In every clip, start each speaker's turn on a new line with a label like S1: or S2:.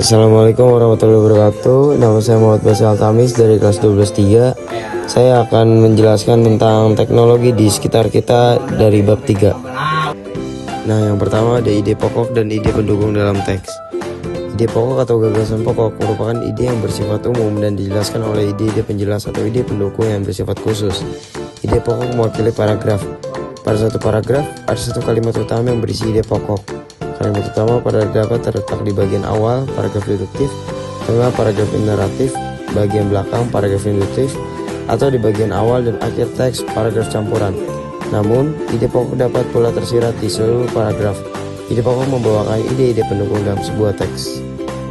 S1: Assalamualaikum warahmatullahi wabarakatuh. Nama saya Muhammad Basel Altamis dari kelas 12-3. Saya akan menjelaskan tentang teknologi di sekitar kita dari bab 3. Nah, yang pertama ada ide pokok dan ide pendukung dalam teks. Ide pokok atau gagasan pokok merupakan ide yang bersifat umum dan dijelaskan oleh ide-ide penjelas atau ide pendukung yang bersifat khusus. Ide pokok mewakili paragraf. Pada satu paragraf, ada satu kalimat utama yang berisi ide pokok. Kalimat utama pada dapat terletak di bagian awal, paragraf deduktif, tengah, paragraf naratif, bagian belakang, paragraf induktif, atau di bagian awal dan akhir teks, paragraf campuran. Namun, ide pokok dapat pula tersirat di seluruh paragraf. Ide pokok membawakan ide-ide pendukung dalam sebuah teks.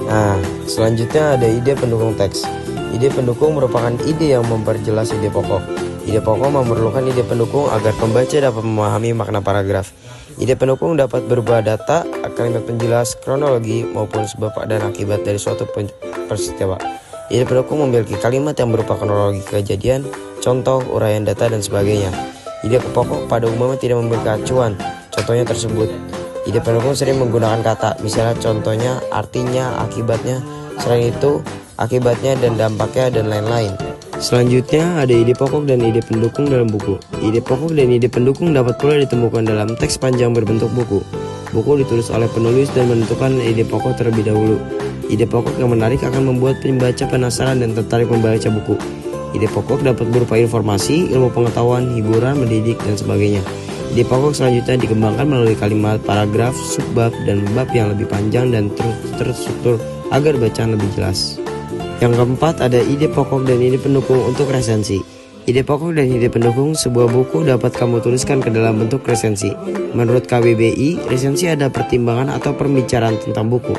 S1: Nah, selanjutnya ada ide pendukung teks. Ide pendukung merupakan ide yang memperjelas ide pokok. Ide pokok memerlukan ide pendukung agar pembaca dapat memahami makna paragraf. Ide pendukung dapat berupa data, kalimat penjelas, kronologi, maupun sebab dan akibat dari suatu peristiwa. Ide pendukung memiliki kalimat yang berupa kronologi kejadian, contoh, uraian data, dan sebagainya. Ide pokok pada umumnya tidak memiliki acuan, contohnya tersebut. Ide pendukung sering menggunakan kata, misalnya contohnya, artinya, akibatnya, selain itu, akibatnya dan dampaknya, dan lain-lain. Selanjutnya ada ide pokok dan ide pendukung dalam buku. Ide pokok dan ide pendukung dapat pula ditemukan dalam teks panjang berbentuk buku. Buku ditulis oleh penulis dan menentukan ide pokok terlebih dahulu. Ide pokok yang menarik akan membuat pembaca penasaran dan tertarik membaca buku. Ide pokok dapat berupa informasi, ilmu pengetahuan, hiburan, mendidik, dan sebagainya. Ide pokok selanjutnya dikembangkan melalui kalimat, paragraf, subbab, dan bab yang lebih panjang dan terstruktur agar bacaan lebih jelas. Yang keempat ada ide pokok dan ide pendukung untuk resensi. Ide pokok dan ide pendukung sebuah buku dapat kamu tuliskan ke dalam bentuk resensi. Menurut KBBI, resensi ada pertimbangan atau pembicaraan tentang buku,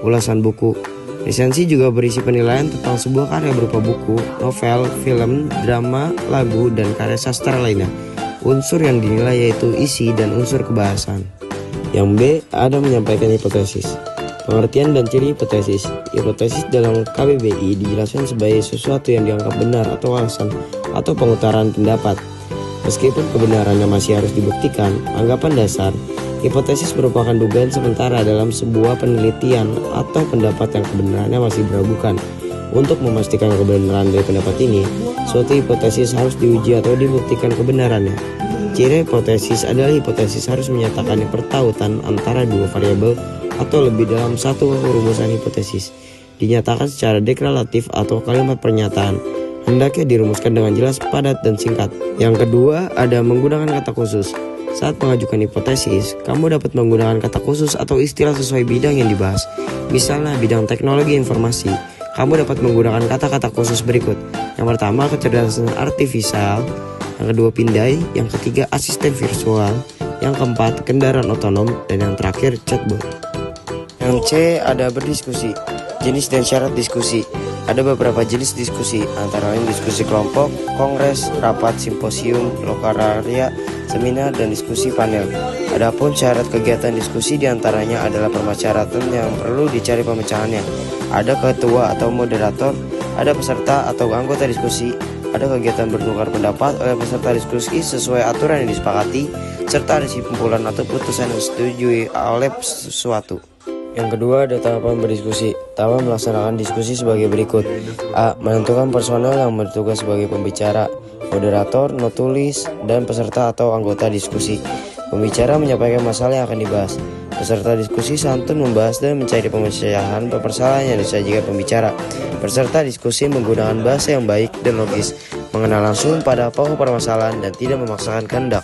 S1: ulasan buku. Resensi juga berisi penilaian tentang sebuah karya berupa buku, novel, film, drama, lagu, dan karya sastra lainnya. Unsur yang dinilai yaitu isi dan unsur kebahasan. Yang B ada menyampaikan hipotesis. Pengertian dan ciri hipotesis. Hipotesis dalam KBBI dijelaskan sebagai sesuatu yang dianggap benar atau alasan atau pengutaran pendapat. Meskipun kebenarannya masih harus dibuktikan, anggapan dasar, hipotesis merupakan dugaan sementara dalam sebuah penelitian atau pendapat yang kebenarannya masih diragukan. Untuk memastikan kebenaran dari pendapat ini, suatu hipotesis harus diuji atau dibuktikan kebenarannya. Ciri hipotesis adalah hipotesis harus menyatakan pertautan antara dua variabel atau lebih dalam satu rumusan hipotesis, dinyatakan secara deklaratif atau kalimat pernyataan, hendaknya dirumuskan dengan jelas, padat, dan singkat. Yang kedua, ada menggunakan kata khusus. Saat mengajukan hipotesis, kamu dapat menggunakan kata khusus atau istilah sesuai bidang yang dibahas. Misalnya bidang teknologi informasi, kamu dapat menggunakan kata-kata khusus berikut. Yang pertama, kecerdasan artifisial. Yang kedua, pindai. Yang ketiga, asisten virtual. Yang keempat, kendaraan otonom. Dan yang terakhir, chatbot. Yang C ada berdiskusi. Jenis dan syarat diskusi. Ada beberapa jenis diskusi, antara lain diskusi kelompok, kongres, rapat, simposium, lokakarya, seminar, dan diskusi panel. Adapun syarat kegiatan diskusi diantaranya adalah persyaratan yang perlu dicari pemecahannya. Ada ketua atau moderator, ada peserta atau anggota diskusi, ada kegiatan bertukar pendapat oleh peserta diskusi sesuai aturan yang disepakati, serta ada kesimpulan atau putusan yang disetujui oleh sesuatu. Yang kedua ada tahapan berdiskusi. Tahapan melaksanakan diskusi sebagai berikut. A. Menentukan personel yang bertugas sebagai pembicara, moderator, notulis, dan peserta atau anggota diskusi. Pembicara menyampaikan masalah yang akan dibahas. Peserta diskusi santun membahas dan mencari pemecahan permasalahan yang disajikan pembicara. Peserta diskusi menggunakan bahasa yang baik dan logis, mengenal langsung pada pokok permasalahan dan tidak memaksakan kehendak.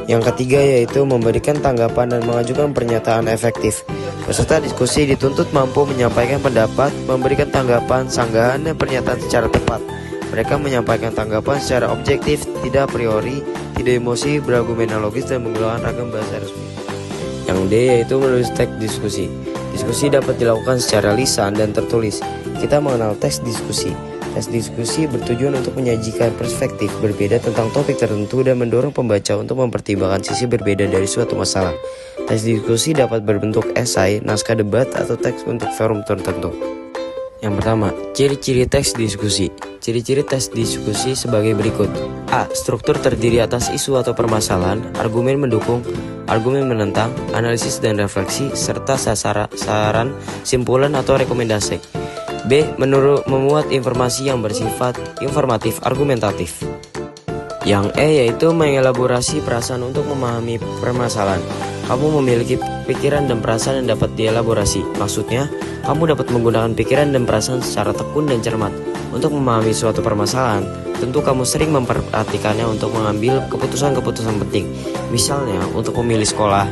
S1: Yang ketiga yaitu memberikan tanggapan dan mengajukan pernyataan efektif. Peserta diskusi dituntut mampu menyampaikan pendapat, memberikan tanggapan, sanggahan, dan pernyataan secara tepat. Mereka menyampaikan tanggapan secara objektif, tidak a priori, tidak emosi, berargumen logis, dan menggunakan ragam bahasa resmi. Yang D yaitu menulis teks diskusi. Diskusi dapat dilakukan secara lisan dan tertulis. Kita mengenal teks diskusi. Teks diskusi bertujuan untuk menyajikan perspektif berbeda tentang topik tertentu dan mendorong pembaca untuk mempertimbangkan sisi berbeda dari suatu masalah. Teks diskusi dapat berbentuk esai, naskah debat, atau teks untuk forum tertentu. Yang pertama, ciri-ciri teks diskusi. Ciri-ciri teks diskusi sebagai berikut. A. Struktur terdiri atas isu atau permasalahan, argumen mendukung, argumen menentang, analisis dan refleksi, serta saran, simpulan atau rekomendasi. B. Memuat informasi yang bersifat informatif, argumentatif. Yang E yaitu mengelaborasi perasaan untuk memahami permasalahan. Kamu memiliki pikiran dan perasaan yang dapat dielaborasi. Maksudnya, kamu dapat menggunakan pikiran dan perasaan secara tekun dan cermat untuk memahami suatu permasalahan. Tentu kamu sering memperhatikannya untuk mengambil keputusan-keputusan penting. Misalnya, untuk memilih sekolah.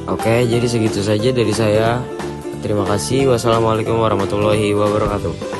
S1: Oke, jadi segitu saja dari saya. Terima kasih. Wassalamualaikum warahmatullahi wabarakatuh.